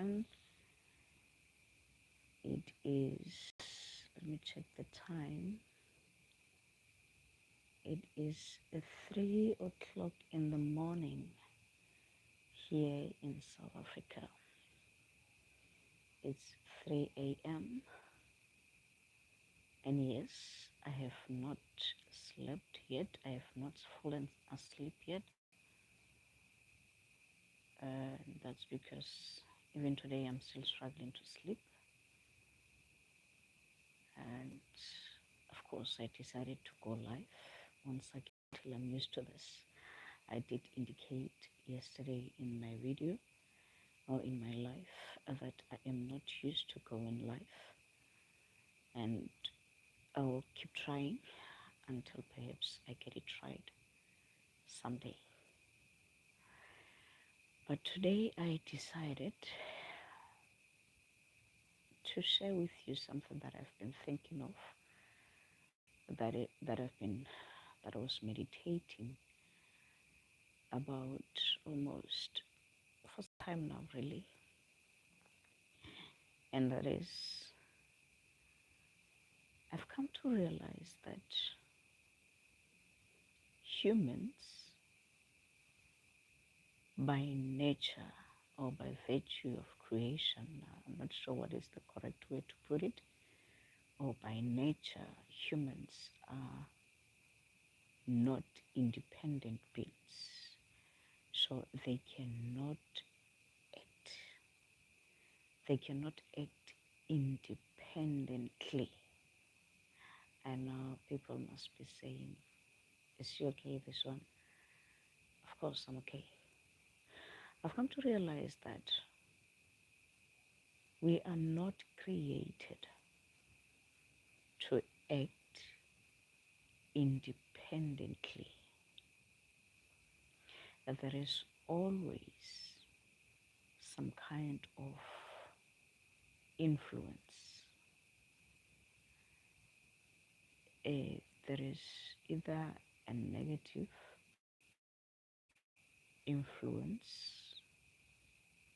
everyone. It is, let me check the time. It is 3 o'clock in the morning here in South Africa. It's 3 a.m. And yes, I have not slept yet. I have not fallen asleep yet. That's because even today I'm still struggling to sleep. And of course, I decided to go live once again until I'm used to this. I did indicate yesterday in my video or in my life that I am not used to going live, and I will keep trying until perhaps I get it right someday. But today I decided to share with you something that I've been thinking of, that I was meditating about almost for some time now, really. And that is, I've come to realize that humans, by nature or by virtue of creation, I'm not sure what is the correct way to put it, or by nature, humans are not independent beings. So they cannot act independently. And now people must be saying, is she okay, this one? Of course I'm okay. I've come to realize that we are not created to act independently. That there is always some kind of influence. There is either a negative influence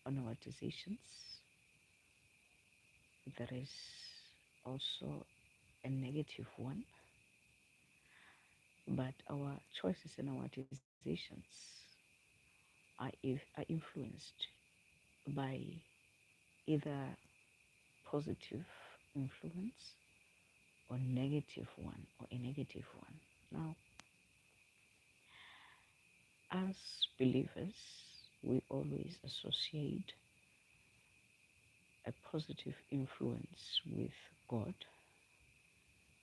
on our decisions. There is also a negative one, but our choices and our decisions are influenced by either positive influence or negative one, or a negative one. Now, as believers, we always associate a positive influence with God,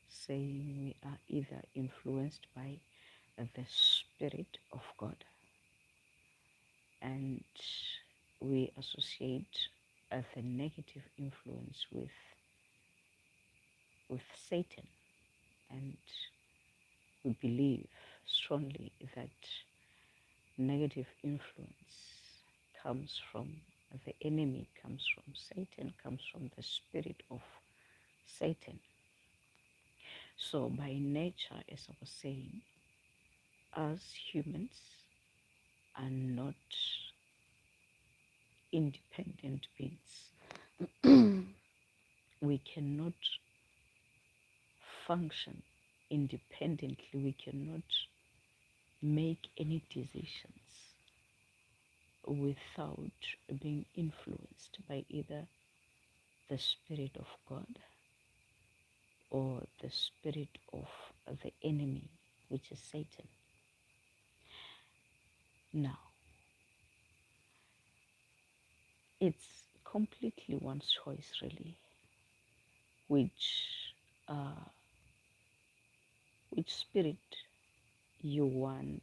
saying we are either influenced by the Spirit of God, and we associate the negative influence with Satan, and we believe strongly that negative influence comes from the enemy, comes from Satan, comes from the spirit of Satan. So by nature, as I was saying, us humans are not independent beings. We cannot function independently. We cannot make any decisions without being influenced by either the Spirit of God or the spirit of the enemy, which is Satan. Now, it's completely one's choice, really, uh, which spirit you want,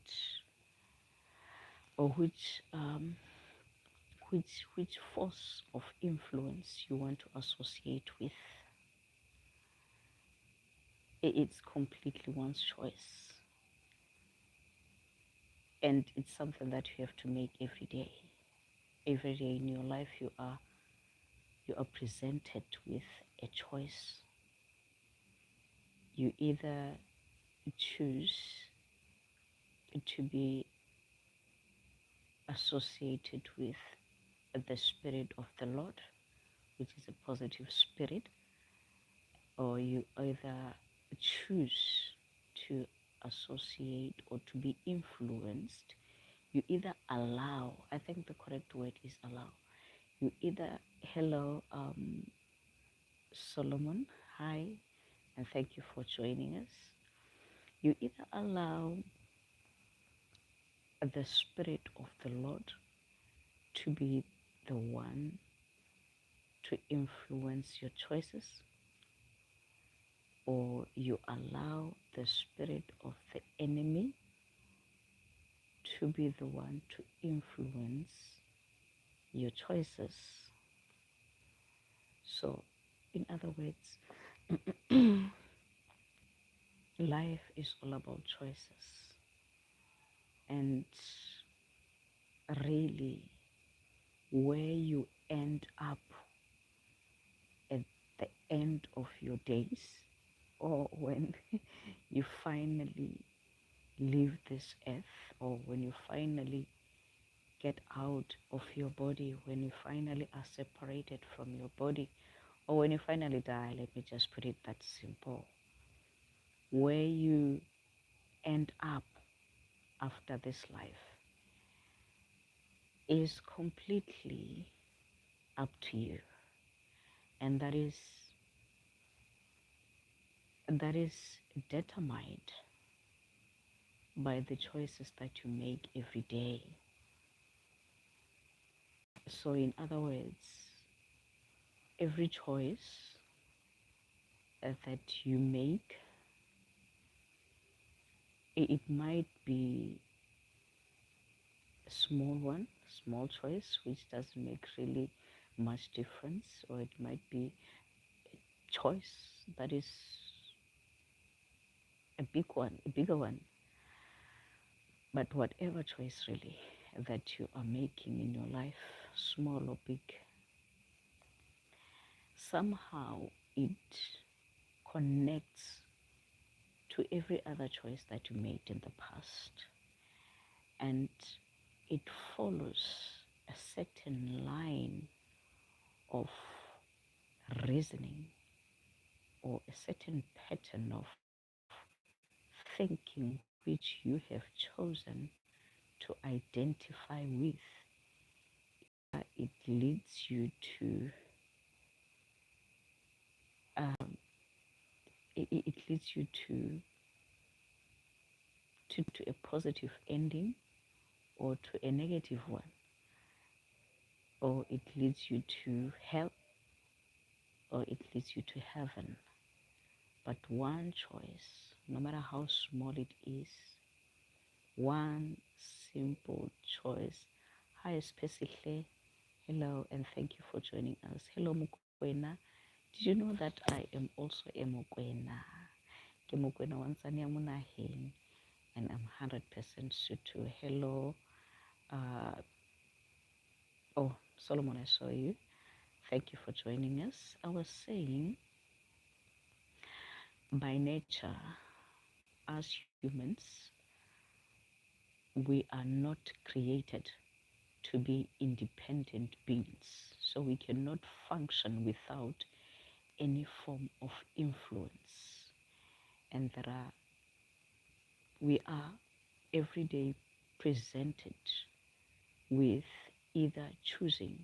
or which force of influence you want to associate with. It's completely one's choice, and it's something that you have to make every day. Every day in your life, you are presented with a choice. You either choose to be associated with the Spirit of the Lord, which is a positive spirit, or you either choose to associate or to be influenced. You either allow, I think the correct word is allow. You either, hello, Solomon, hi, and thank you for joining us. You either allow the Spirit of the Lord to be the one to influence your choices, or you allow the spirit of the enemy to be the one to influence your choices. So, in other words, life is all about choices. And really, where you end up at the end of your days, or when you finally leave this earth, or when you finally get out of your body, when you finally are separated from your body, or when you finally die, let me just put it that simple, where you end up after this life is completely up to you. And that is determined by the choices that you make every day. So in other words, every choice that you make, it might be a small one, small choice, which doesn't make really much difference, or it might be a choice that is a big one, a bigger one. But whatever choice really that you are making in your life, small or big, somehow it connects to every other choice that you made in the past. And it follows a certain line of reasoning, or a certain pattern of thinking which you have chosen to identify with. It leads you to um, it leads you to a positive ending, or to a negative one, or it leads you to hell, or it leads you to heaven. But one choice, no matter how small it is, one simple choice. Hi, Especially. Hello, and thank you for joining us. Hello, Mukwena. Did you know that I am also a Mukwena? Ke Mukwena wa Ntsane ya Monaheng, and I'm 100% Sotho. Hello. Oh, Solomon, I saw you. Thank you for joining us. I was saying, by nature, as humans, we are not created to be independent beings. So we cannot function without any form of influence. And we are every day presented with either choosing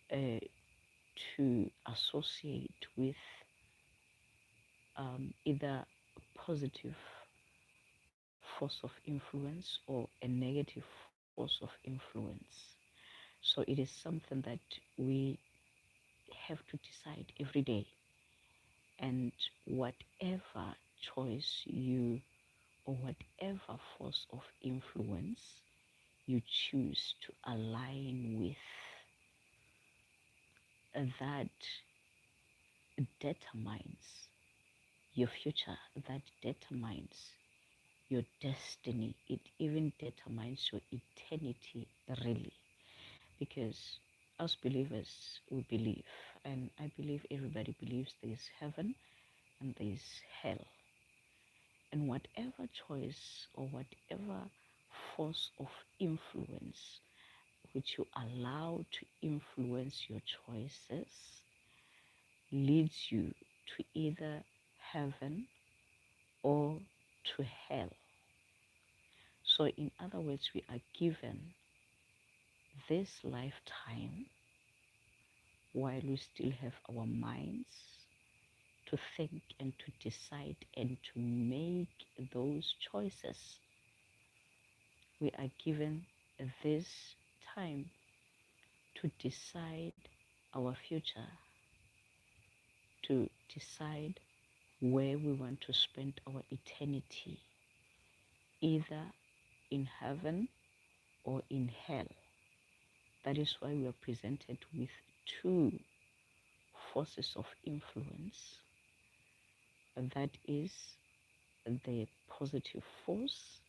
to associate with either a positive force of influence or a negative force of influence. So it is something that we have to decide every day. And whatever choice you, or whatever force of influence you choose to align with, that determines your future, that determines your destiny, it even determines your eternity, really. Because as believers, we believe, and I believe everybody believes there is heaven and there is hell. And whatever choice or whatever force of influence which you allow to influence your choices leads you to either heaven or to hell. So, in other words, we are given this lifetime while we still have our minds to think and to decide and to make those choices. We are given this time to decide our future, to decide where we want to spend our eternity, either in heaven or in hell. That is why we are presented with two forces of influence. And that is the positive force,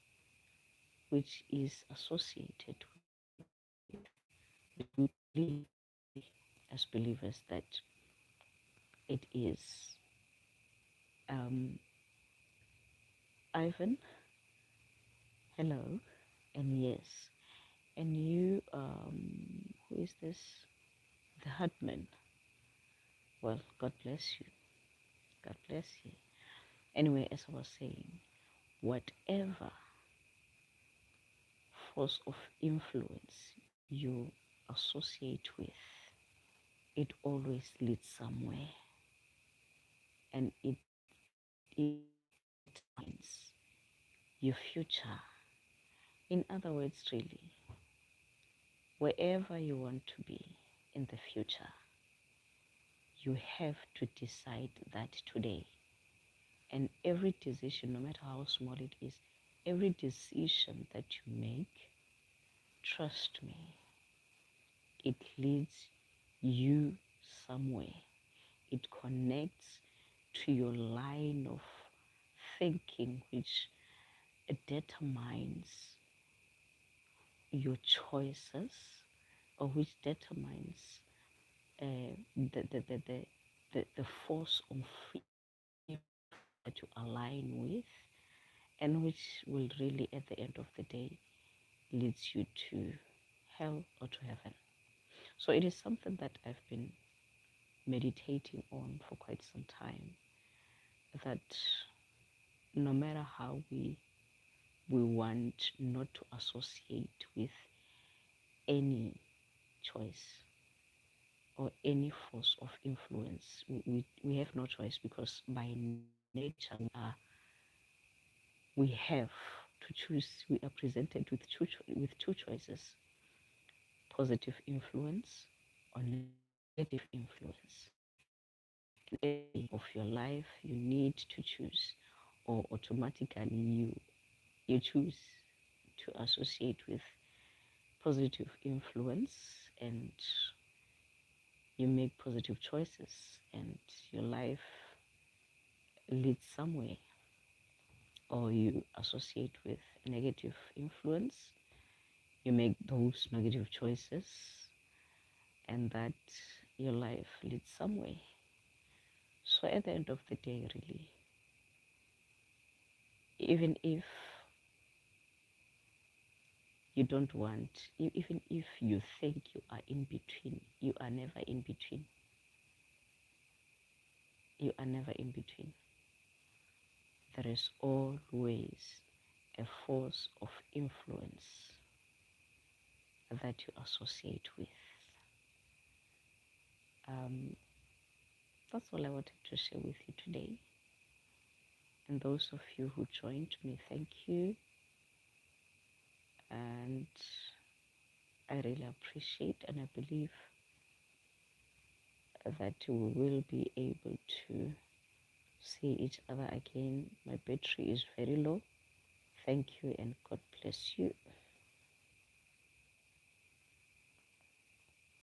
which is associated with, we believe as believers that it is Ivan, hello, and yes, and you, who is this? The Hutman. Well, God bless you. God bless you. Anyway, as I was saying, whatever force of influence you associate with, it always leads somewhere, and it determines your future. In other words, really, wherever you want to be in the future, you have to decide that today. And every decision, no matter how small it is, every decision that you make, trust me, it leads you somewhere. It connects to your line of thinking, which determines your choices, or which determines the force of freedom that you align with, and which will really, at the end of the day, leads you to hell or to heaven. So it is something that I've been meditating on for quite some time, that no matter how we want not to associate with any choice or any force of influence, we have no choice, because by nature we have to choose. We are presented with two choices: positive influence or negative influence. In any of your life, you need to choose, or automatically you choose to associate with positive influence, and you make positive choices, and your life leads somewhere. Or you associate with negative influence, you make those negative choices, and that your life leads somewhere. So at the end of the day, really, even if you don't want, even if you think you are in between, you are never in between. You are never in between. There is always a force of influence that you associate with. That's all I wanted to share with you today. And those of you who joined me, thank you. And I really appreciate, and I believe that we will be able to see each other again. My battery is very low. Thank you, and God bless you.